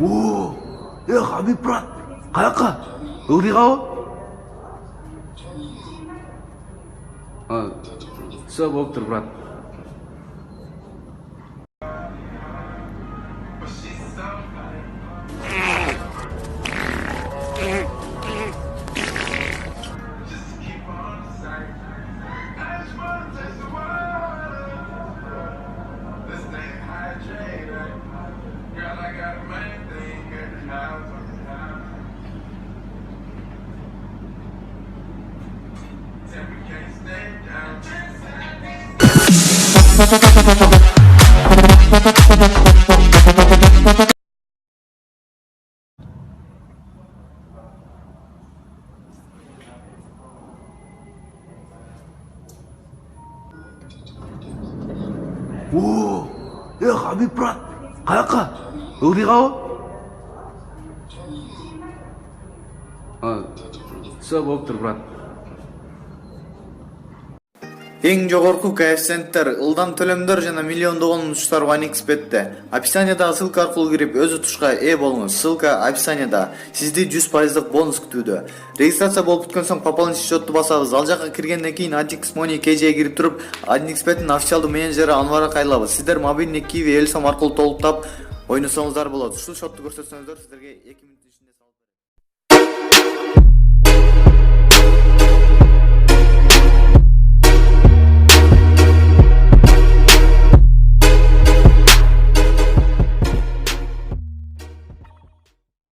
О, Хабиб брат, қаяққа? Ылдиға ғой? Все болып тұр, брат. О, Хабиб брат, қаяққа? Ылдиға ғой? Все болып тұр, брат. Эң жогорку коэффициенттер, ылдам төлөмдөр жана миллиондогон утуштар OneXBet'те. Описаниядагы ссылка аркылуу кирип өз утушка ээ болуңуз. Ссылка описанияда. Сизди 100% бонус күтүүдө. Регистрация болуп бүткөн соң пополнить счетту басабыз. Ал жака киргенден кийин Antix Money KJ'ге кирип туруп, OneXBet'ин официалдуу менеджери Анварга кайрылабыз. Сиздер мобильный Kiwi Элсом аркылуу толуктап ойносоңуздар болот. Ушул счетту көрсөтсөңүздөр сиздерге 2 мүнөт ичинде салып берет.